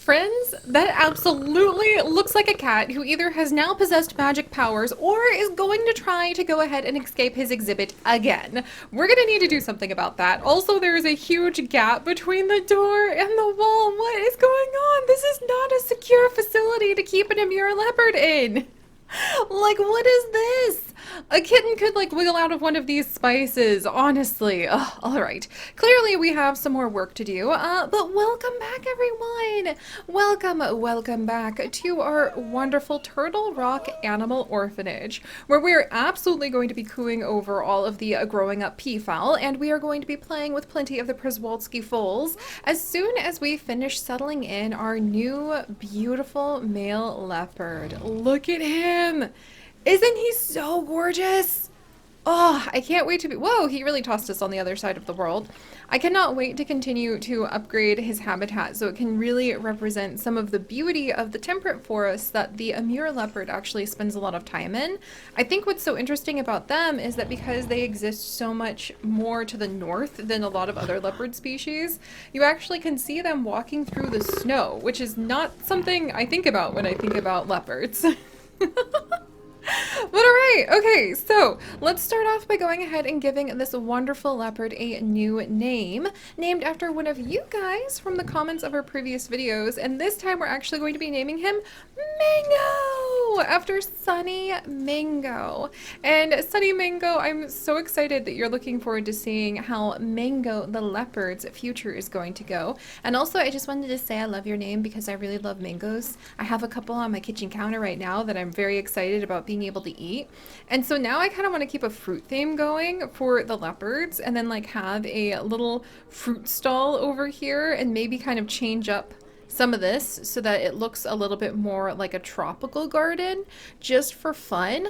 Friends, that absolutely looks like a cat who either has now possessed magic powers or is going to try to go ahead and escape his exhibit again. We're gonna need to do something about that. Also, there is a huge gap between the door and the wall. What is going on? This is not a secure facility to keep an Amur leopard in. Like, what is this? A kitten could, like, wiggle out of one of these spices, honestly. Ugh, all right. Clearly, we have some more work to do, but welcome back, everyone. Welcome back to our wonderful Turtlerock Animal Orphanage, where we are absolutely going to be cooing over all of the growing up peafowl, and we are going to be playing with plenty of the Przewalski foals as soon as we finish settling in our new, beautiful male leopard. Look at him. Isn't he so gorgeous? Oh, I can't wait to be... Whoa, he really tossed us on the other side of the world. I cannot wait to continue to upgrade his habitat so it can really represent some of the beauty of the temperate forests that the Amur leopard actually spends a lot of time in. I think what's so interesting about them is that because they exist so much more to the north than a lot of other leopard species, you actually can see them walking through the snow, which is not something I think about when I think about leopards. But alright, okay, so let's start off by going ahead and giving this wonderful leopard a new name, named after one of you guys from the comments of our previous videos, and this time we're actually going to be naming him Mango, after Sunny Mango. And Sunny Mango, I'm so excited that you're looking forward to seeing how Mango the leopard's future is going to go. And also, I just wanted to say I love your name because I really love mangoes. I have a couple on my kitchen counter right now that I'm very excited about being able to eat. And so now I kind of want to keep a fruit theme going for the leopards and then like have a little fruit stall over here and maybe kind of change up some of this so that it looks a little bit more like a tropical garden just for fun.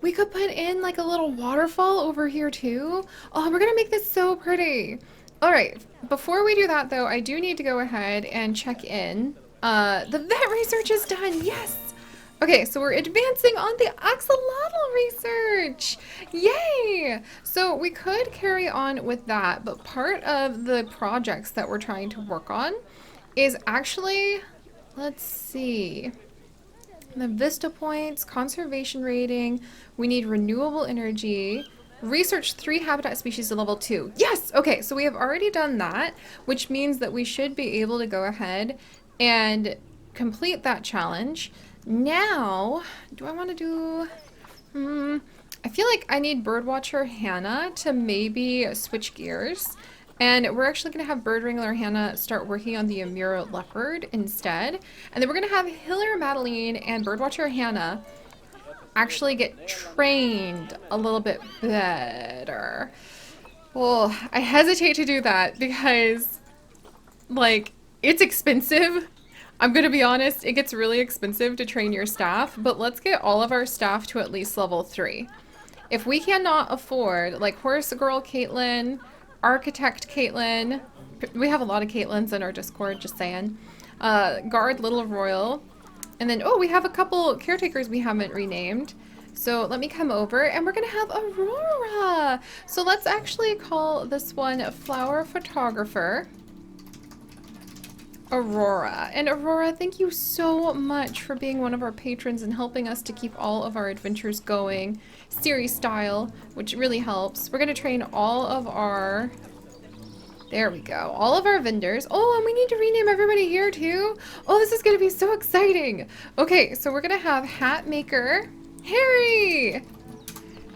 We could put in like a little waterfall over here too. Oh, we're gonna make this so pretty. All right, before we do that though, I do need to go ahead and check in. The vet research is done, yes! Okay, so we're advancing on the axolotl research! Yay! So we could carry on with that, but part of the projects that we're trying to work on is actually, let's see, the Vista points, conservation rating, we need renewable energy, research 3 habitat species to level 2. Yes! Okay, so we have already done that, which means that we should be able to go ahead and complete that challenge. Now, do I want to do... I feel like I need birdwatcher Hannah to maybe switch gears. And we're actually going to have bird wrangler Hannah start working on the Amur leopard instead. And then we're going to have Hiller Madeline and birdwatcher Hannah actually get trained a little bit better. Well, I hesitate to do that because, like, it's expensive. I'm gonna be honest, it gets really expensive to train your staff, but let's get all of our staff to at least level 3. If we cannot afford, like, Horse Girl Caitlin, Architect Caitlin, we have a lot of Caitlins in our Discord, just saying, Guard Little Royal, and then, oh, we have a couple caretakers we haven't renamed. So let me come over, and we're gonna have Aurora! So let's actually call this one Flower Photographer. Aurora. And Aurora, thank you so much for being one of our patrons and helping us to keep all of our adventures going, Seri style, which really helps. We're going to train all of our... There we go. All of our vendors. Oh, and we need to rename everybody here too. Oh, this is going to be so exciting. Okay, so we're going to have Hat Maker Harry.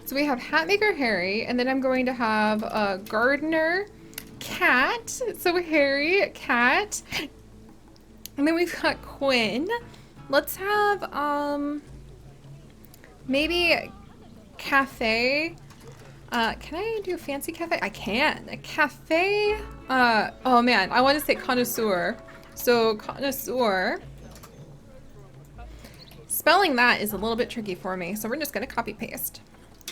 So we have Hat Maker Harry, and then I'm going to have Gardener Cat. So Harry, Cat. And then we've got Quinn. Let's have, maybe Cafe. Can I do Fancy Cafe? I can. A Cafe, oh man, I want to say Connoisseur. So, Connoisseur. Spelling that is a little bit tricky for me, so we're just going to copy paste.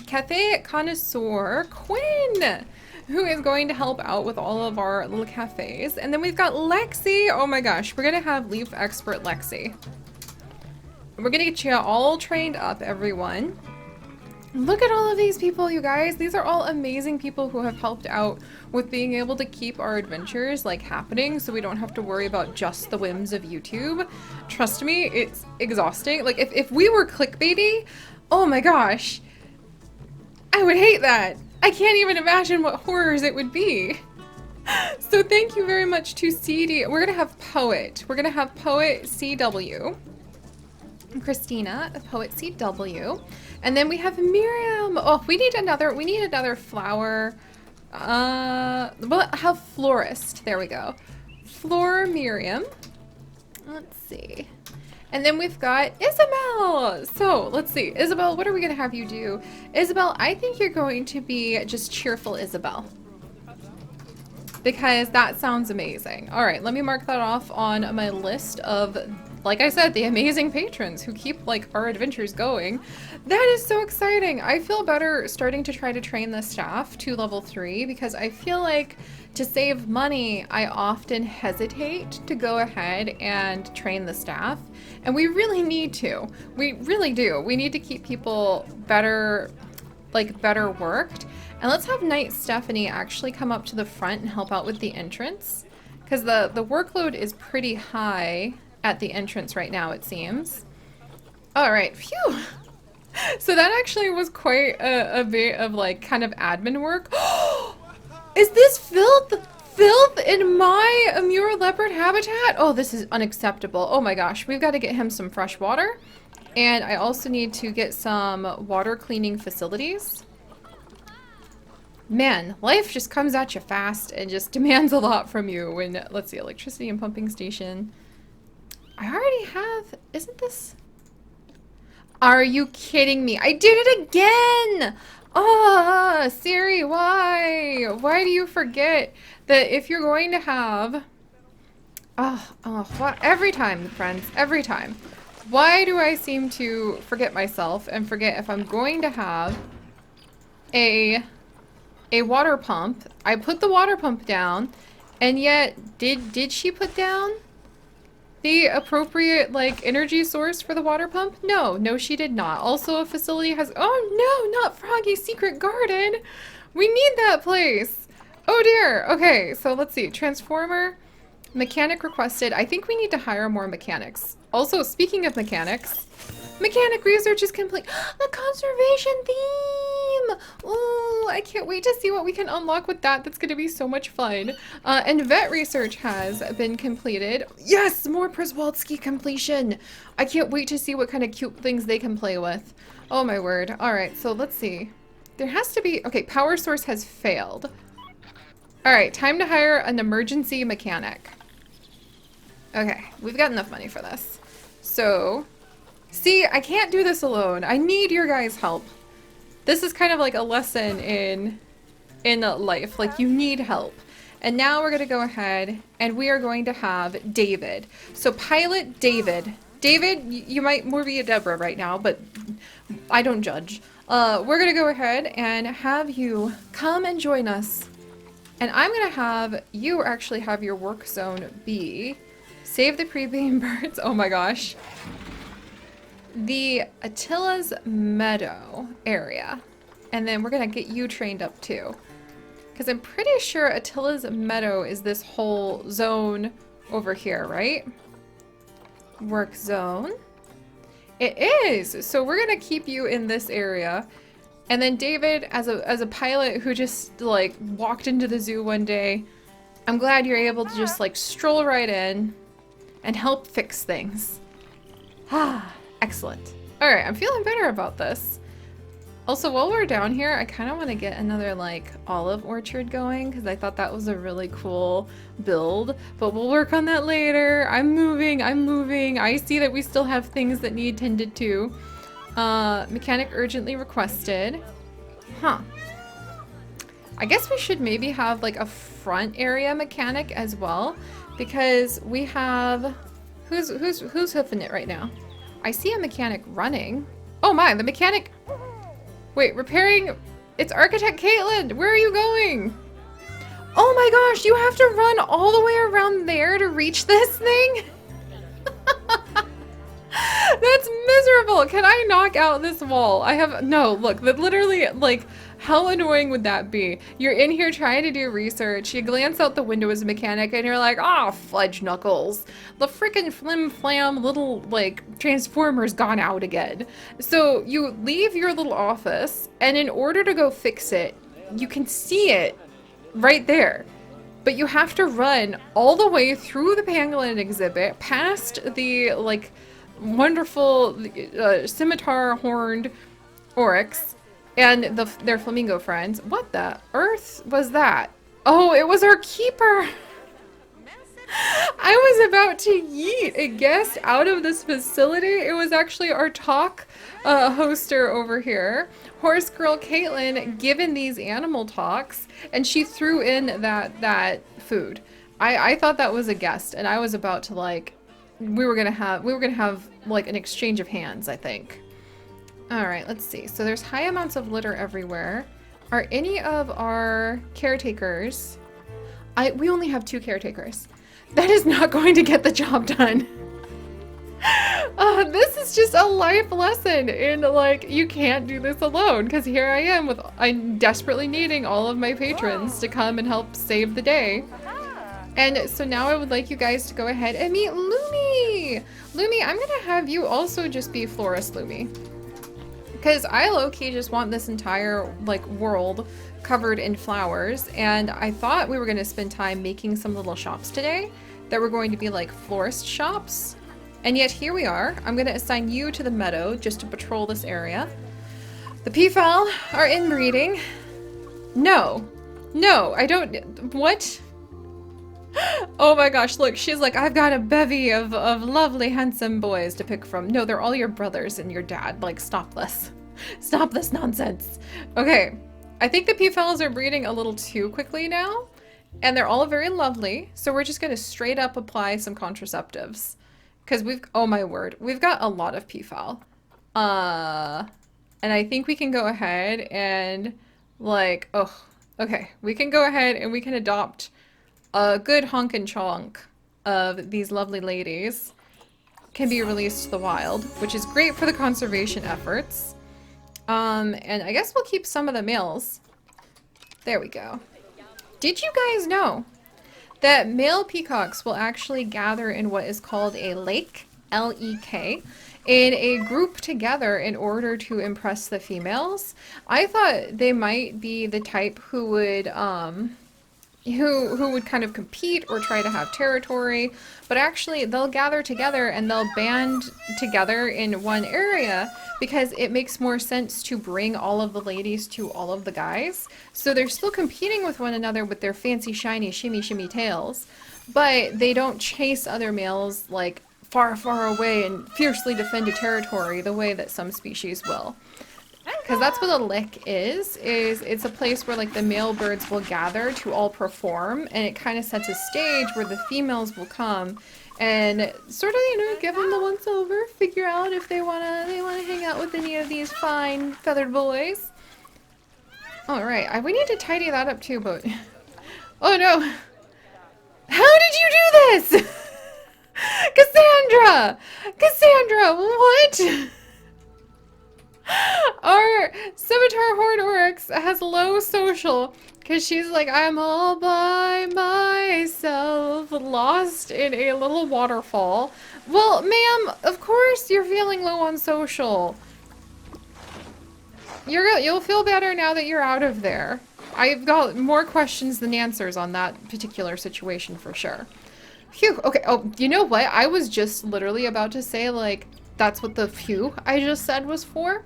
Cafe Connoisseur Quinn, who is going to help out with all of our little cafes. And then we've got Lexi. Oh my gosh, we're gonna have Leaf Expert Lexi. We're gonna get you all trained up, everyone. Look at all of these people, you guys. These are all amazing people who have helped out with being able to keep our adventures like happening so we don't have to worry about just the whims of YouTube. Trust me, it's exhausting. Like if we were clickbaity, oh my gosh, I would hate that. I can't even imagine what horrors it would be. So thank you very much to CD. We're gonna have Poet. We're gonna have Poet CW. Christina, Poet CW. And then we have Miriam. Oh, we need another flower. We'll have Florist. There we go. Floor Miriam. Let's see. And then we've got Isabel. So let's see. Isabel, what are we gonna have you do? Isabel, I think you're going to be just cheerful Isabel, because that sounds amazing. All right, let me mark that off on my list of, like I said, the amazing patrons who keep like our adventures going. That is so exciting. I feel better starting to try to train the staff to level 3 because I feel like to save money, I often hesitate to go ahead and train the staff. And we really need to. We really do. We need to keep people better, like better worked. And let's have Knight Stephanie actually come up to the front and help out with the entrance, because the workload is pretty high at the entrance right now, it seems. All right, phew. So that actually was quite a bit of like kind of admin work. Is this filth in my Amur leopard habitat? Oh, this is unacceptable. Oh my gosh, we've got to get him some fresh water. And I also need to get some water cleaning facilities. Man, life just comes at you fast and just demands a lot from you when, let's see, electricity and pumping station. I already have, isn't this? Are you kidding me? I did it again! Ah, Seri, why? Why do you forget that if you're going to have, what? Every time, friends, every time. Why do I seem to forget myself and forget if I'm going to have a water pump? I put the water pump down, and yet did she put down the appropriate like energy source for the water pump? No, she did not. Also, a facility has, oh no, not Froggy's secret garden. We need that place. Oh dear. Okay, so let's see. Transformer, mechanic requested. I think we need to hire more mechanics. Also, speaking of mechanics, mechanic research is complete. The conservation theme! Ooh, I can't wait to see what we can unlock with that. That's going to be so much fun. And vet research has been completed. Yes, more Przewalski completion. I can't wait to see what kind of cute things they can play with. Oh my word. All right, so let's see. There has to be, okay, power source has failed. All right, time to hire an emergency mechanic. Okay, we've got enough money for this. So, see, I can't do this alone. I need your guys' help. This is kind of like a lesson in life. Like, you need help. And now we're going to go ahead and we are going to have David. So, pilot David. David, you might more be a Deborah right now, but I don't judge. We're going to go ahead and have you come and join us. And I'm going to have you actually have your work zone be save the pre-beam birds. Oh my gosh. The Attila's Meadow area. And then we're going to get you trained up too. Because I'm pretty sure Attila's Meadow is this whole zone over here, right? Work zone. It is! So we're going to keep you in this area. And then David, as a pilot who just like walked into the zoo one day, I'm glad you're able to just like stroll right in and help fix things. Ah, excellent. All right, I'm feeling better about this. Also, while we're down here, I kind of want to get another like olive orchard going because I thought that was a really cool build, but we'll work on that later. I'm moving. I see that we still have things that need tended to. Mechanic urgently requested. Huh. I guess we should maybe have like a front area mechanic as well, because we have who's hoofing it right now? I see a mechanic running. Oh my, the mechanic. Wait, repairing. It's Architect Caitlin. Where are you going? Oh my gosh, you have to run all the way around there to reach this thing? That's miserable. Can I knock out this wall? I have no, look, that literally, like, how annoying would that be? You're in here trying to do research, you glance out the window as a mechanic and you're like, oh, fudge knuckles. The frickin' flim flam little, like, transformer's gone out again. So you leave your little office, and in order to go fix it, you can see it right there. But you have to run all the way through the pangolin exhibit, past the, like, wonderful scimitar-horned oryx and their flamingo friends. What the earth was that? Oh, it was our keeper! I was about to yeet a guest out of this facility. It was actually our talk hoster over here, Horse Girl Caitlin, given these animal talks, and she threw in that food. I thought that was a guest, and I was about to, like, we were gonna have like an exchange of hands, I think. All right, let's see. So there's high amounts of litter everywhere. Are any of our caretakers? We only have 2 caretakers. That is not going to get the job done. This is just a life lesson in, like, you can't do this alone, because here I am I'm desperately needing all of my patrons to come and help save the day. And so now I would like you guys to go ahead and meet Lumi! Lumi, I'm gonna have you also just be Florist Lumi. Because I low-key just want this entire, like, world covered in flowers, and I thought we were gonna spend time making some little shops today that were going to be like florist shops. And yet here we are. I'm gonna assign you to the meadow just to patrol this area. The Peafowl are inbreeding. No. No, I don't. What? Oh my gosh, look, she's like, I've got a bevy of lovely, handsome boys to pick from. No, they're all your brothers and your dad. Like, stop this. Stop this nonsense. Okay, I think the Peafowls are breeding a little too quickly now, and they're all very lovely, so we're just gonna straight up apply some contraceptives. Because oh my word, we've got a lot of Peafowl. And I think we can go ahead and, like, oh, okay, we can go ahead and we can adopt a good honkin' chonk of these lovely ladies. Can be released to the wild, which is great for the conservation efforts. And I guess we'll keep some of the males. There we go. Did you guys know that male peacocks will actually gather in what is called a lake, L-E-K, in a group together in order to impress the females? I thought they might be the type who would, who would kind of compete or try to have territory, but actually they'll gather together and they'll band together in one area because it makes more sense to bring all of the ladies to all of the guys. So they're still competing with one another with their fancy shiny shimmy shimmy tails, but they don't chase other males like far, far away and fiercely defend a territory the way that some species will. Because that's what a lick is it's a place where, like, the male birds will gather to all perform, and it kind of sets a stage where the females will come and sort of, you know, give them the once over, figure out if they wanna hang out with any of these fine feathered boys. All right, we need to tidy that up too, but oh no, how did you do this? Cassandra, what? Our scimitar-horned oryx has low social because she's like, I'm all by myself, lost in a little waterfall. Well, ma'am, of course you're feeling low on social. You'll feel better now that you're out of there. I've got more questions than answers on that particular situation for sure. Phew, okay, oh, you know what? I was just literally about to say, like, that's what the phew I just said was for.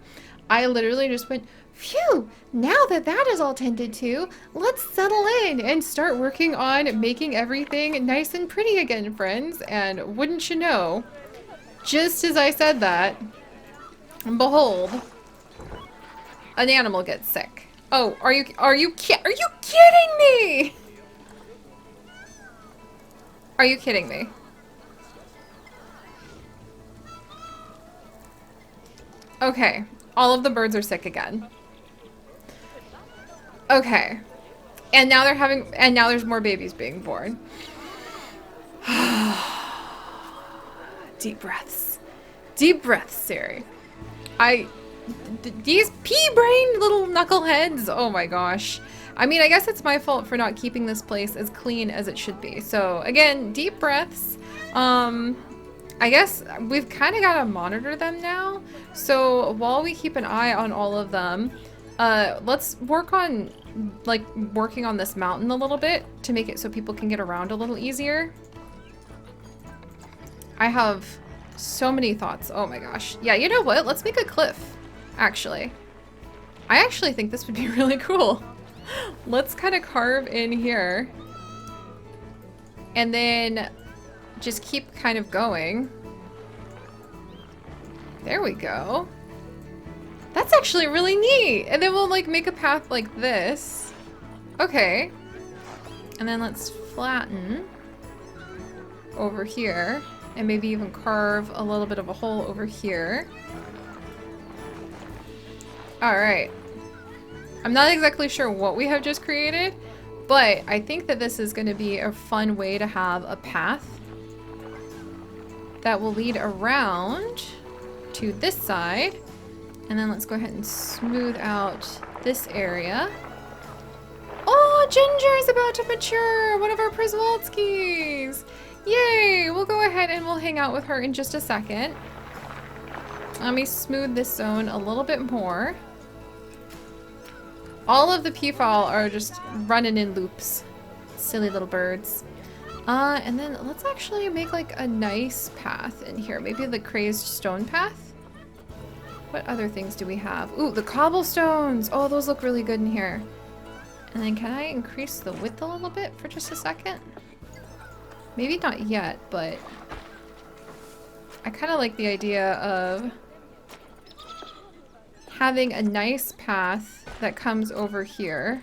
I literally just went, phew, now that that is all tended to, let's settle in and start working on making everything nice and pretty again, friends. And wouldn't you know, just as I said that, behold, an animal gets sick. Oh, are you kidding me? Are you kidding me? Okay, all of the birds are sick again. Okay. And now now there's more babies being born. Deep breaths. Deep breaths, Seri. These pea-brained little knuckleheads. Oh my gosh. I mean, I guess it's my fault for not keeping this place as clean as it should be. So again, deep breaths. I guess we've kind of got to monitor them now. So while we keep an eye on all of them, let's work on working on this mountain a little bit to make it so people can get around a little easier. I have so many thoughts. Oh my gosh. Yeah, you know what? Let's make a cliff, actually. I actually think this would be really cool. Let's kind of carve in here. And then just keep kind of going. There we go. That's actually really neat. And then we'll like make a path like this. Okay. And then let's flatten over here. And maybe even carve a little bit of a hole over here. Alright. I'm not exactly sure what we have just created, but I think that this is going to be a fun way to have a path that will lead around to this side. And then let's go ahead and smooth out this area. Oh, Ginger is about to mature! One of our Przewalskis! Yay! We'll go ahead and we'll hang out with her in just a second. Let me smooth this zone a little bit more. All of the Peafowl are just running in loops. Silly little birds. And then let's actually make like a nice path in here. Maybe the crazed stone path? What other things do we have? Ooh, the cobblestones! Oh, those look really good in here. And then can I increase the width a little bit for just a second? Maybe not yet, but I kind of like the idea of having a nice path that comes over here.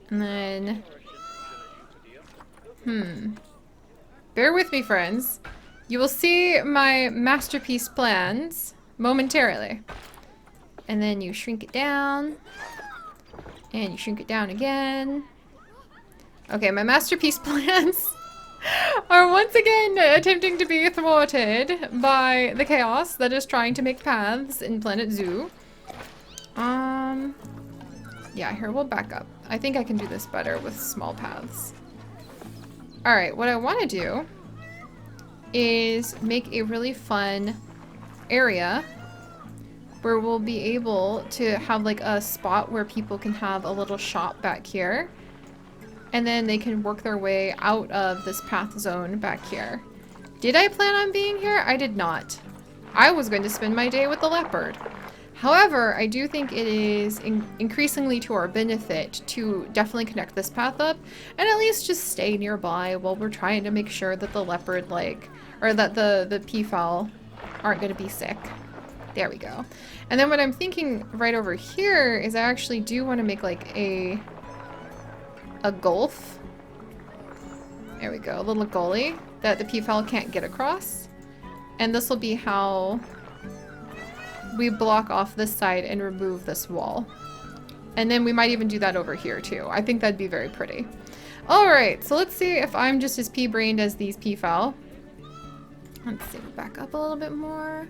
And then, bear with me, friends. You will see my masterpiece plans momentarily. And then you shrink it down. And you shrink it down again. Okay, my masterpiece plans are once again attempting to be thwarted by the chaos that is trying to make paths in Planet Zoo. Yeah, here, we'll back up. I think I can do this better with small paths. Alright, what I want to do is make a really fun area where we'll be able to have like a spot where people can have a little shop back here. And then they can work their way out of this path zone back here. Did I plan on being here? I did not. I was going to spend my day with the leopard. However, I do think it is increasingly to our benefit to definitely connect this path up and at least just stay nearby while we're trying to make sure that the leopard or that the peafowl aren't going to be sick. There we go. And then what I'm thinking right over here is I actually do want to make like a gulf. There we go, a little gully that the peafowl can't get across. And this will be how we block off this side and remove this wall. And then we might even do that over here too. I think that'd be very pretty. Alright, so let's see if I'm just as pea-brained as these peafowl. Let's see, back up a little bit more.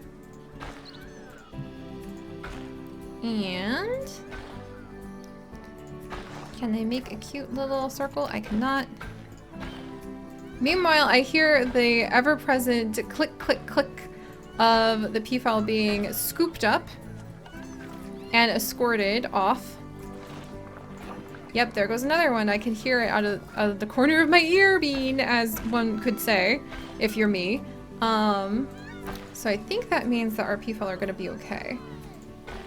And can I make a cute little circle? I cannot. Meanwhile, I hear the ever-present click, click, click of the peafowl being scooped up and escorted off. Yep, there goes another one. I can hear it out of the corner of my ear bean, as one could say, if you're me. So I think that means that our peafowl are going to be okay.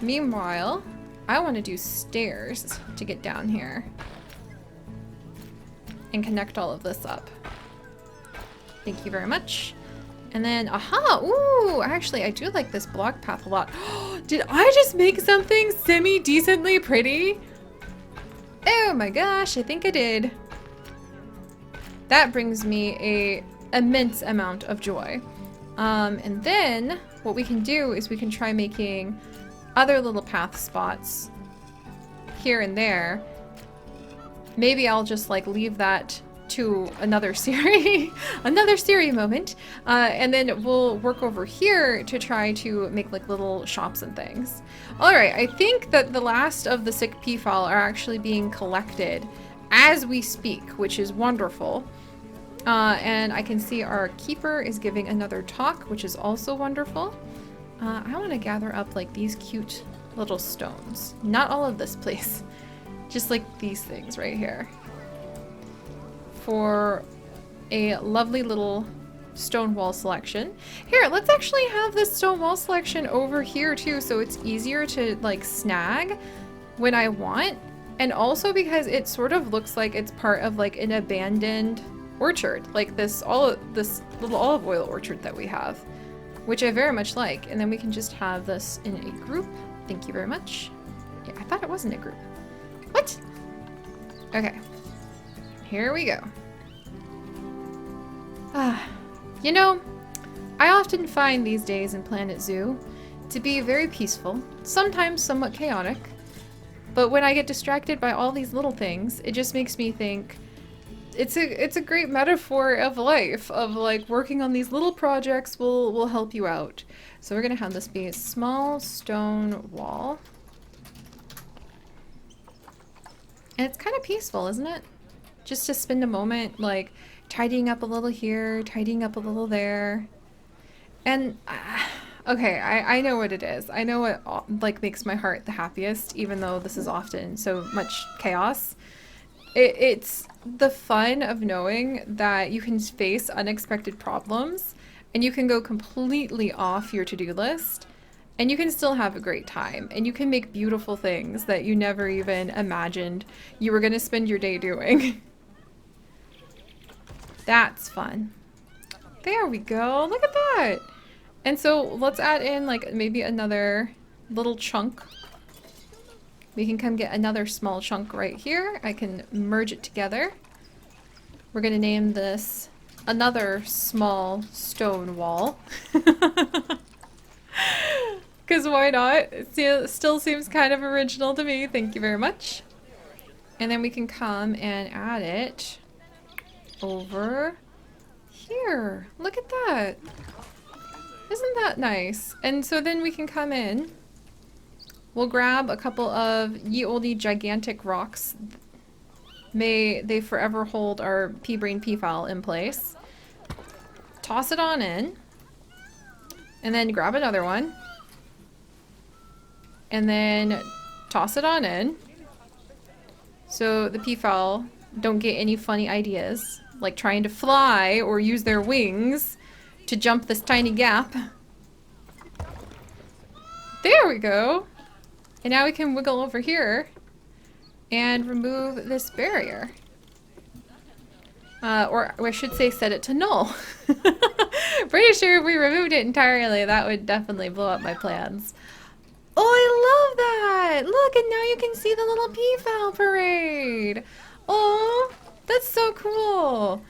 Meanwhile, I want to do stairs to get down here and connect all of this up. Thank you very much. And then, aha! Ooh, actually, I do like this block path a lot. Did I just make something semi-decently pretty? Oh my gosh, I think I did. That brings me a immense amount of joy. And then, what we can do is we can try making other little path spots here and there. Maybe I'll just like leave that to another Seri, another Seri moment, and then we'll work over here to try to make like little shops and things. All right, I think that the last of the sick peafowl are actually being collected as we speak, which is wonderful. And I can see our keeper is giving another talk, which is also wonderful. I want to gather up like these cute little stones. Not all of this, please. Just like these things right here. For a lovely little stone wall selection. Here, let's actually have this stone wall selection over here too, so it's easier to like snag when I want. And also because it sort of looks like it's part of like an abandoned orchard, like this little olive oil orchard that we have, which I very much like. And then we can just have this in a group. Thank you very much. Yeah, I thought it wasn't a group. What? Okay. Here we go. You know, I often find these days in Planet Zoo to be very peaceful, sometimes somewhat chaotic, but when I get distracted by all these little things, it just makes me think it's a great metaphor of life, of like working on these little projects will help you out. So we're gonna have this be a small stone wall. And it's kind of peaceful, isn't it? Just to spend a moment like tidying up a little here, tidying up a little there. And okay, I know what it is. I know what like makes my heart the happiest, even though this is often so much chaos. It's the fun of knowing that you can face unexpected problems and you can go completely off your to-do list and you can still have a great time and you can make beautiful things that you never even imagined you were going to spend your day doing. That's fun. There we go. Look at that. And so let's add in like maybe another little chunk. We can come get another small chunk right here. I can merge it together. We're going to name this another small stone wall. Because why not? It still seems kind of original to me. Thank you very much. And then we can come and add it over here. Look at that. Isn't that nice? And so then we can come in. We'll grab a couple of ye olde gigantic rocks. May they forever hold our pea-brain peafowl in place. Toss it on in. And then grab another one. And then toss it on in. So the peafowl don't get any funny ideas, like trying to fly or use their wings to jump this tiny gap. There we go. And now we can wiggle over here and remove this barrier. Or I should say set it to null. Pretty sure if we removed it entirely, that would definitely blow up my plans. Oh, I love that! Look, and now you can see the little peafowl parade. Oh, that's so cool.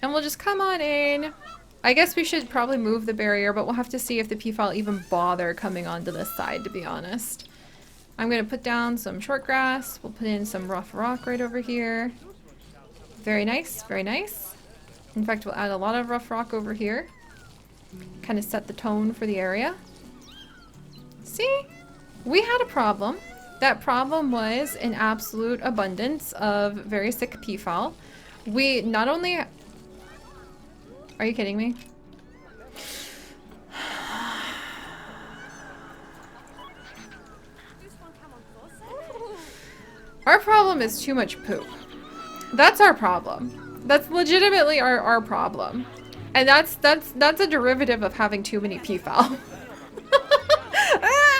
And we'll just come on in. I guess we should probably move the barrier, but we'll have to see if the peafowl even bother coming onto this side, to be honest. I'm going to put down some short grass. We'll put in some rough rock right over here. Very nice, very nice. In fact, we'll add a lot of rough rock over here. Kind of set the tone for the area. See? We had a problem. That problem was an absolute abundance of very sick peafowl. We not only... Are you kidding me? Our problem is too much poop. That's our problem. That's legitimately our problem. And that's a derivative of having too many peafowl.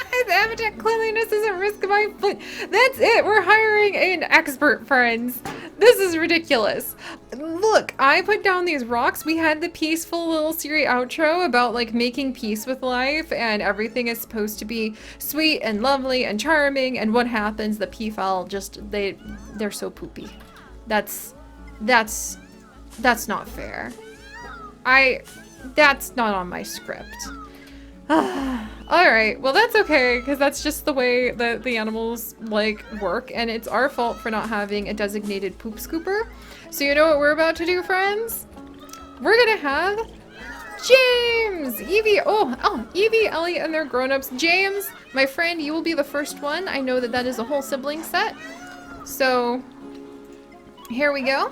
His habitat cleanliness is at risk of my foot. That's it. We're hiring an expert, friends. This is ridiculous. Look, I put down these rocks. We had the peaceful little Seri outro about like making peace with life and everything is supposed to be sweet and lovely and charming. And what happens? The peafowl just, they're so poopy. That's not fair. That's not on my script. Alright, well that's okay, because that's just the way that the animals, like, work, and it's our fault for not having a designated poop scooper. So you know what we're about to do, friends? We're gonna have James! Evie, Evie, Ellie, and their grown-ups. James, my friend, you will be the first one. I know that that is a whole sibling set. So, here we go.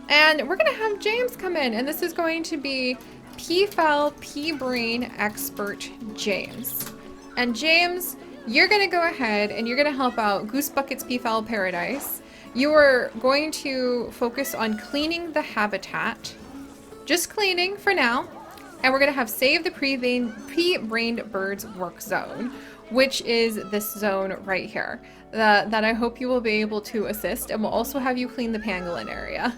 And we're gonna have James come in, and this is going to be Peafowl Pea-Brain Expert James. And James, you're gonna go ahead and you're gonna help out Goose Bucket's Peafowl Paradise. You are going to focus on cleaning the habitat. Just cleaning for now. And we're gonna have Save the Pea-Brained Birds Work Zone, which is this zone right here. That I hope you will be able to assist, and we'll also have you clean the pangolin area.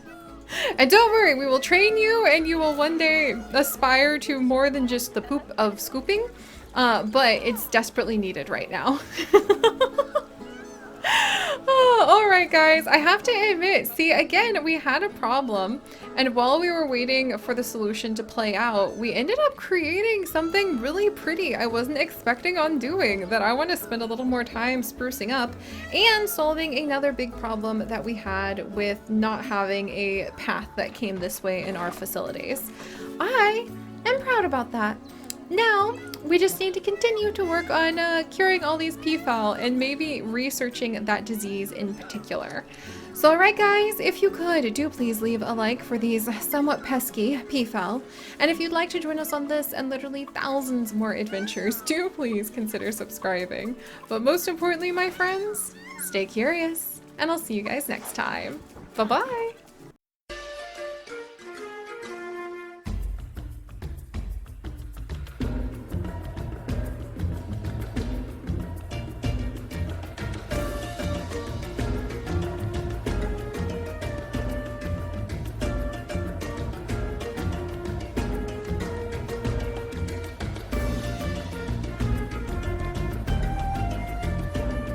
And don't worry, we will train you and you will one day aspire to more than just the poop of scooping, but it's desperately needed right now. Oh, alright guys, I have to admit, see again, we had a problem, and while we were waiting for the solution to play out, we ended up creating something really pretty I wasn't expecting on doing, that I want to spend a little more time sprucing up, and solving another big problem that we had with not having a path that came this way in our facilities. I am proud about that. Now, we just need to continue to work on curing all these peafowl and maybe researching that disease in particular. So alright guys, if you could, do please leave a like for these somewhat pesky peafowl. And if you'd like to join us on this and literally thousands more adventures, do please consider subscribing. But most importantly, my friends, stay curious, and I'll see you guys next time. Bye-bye!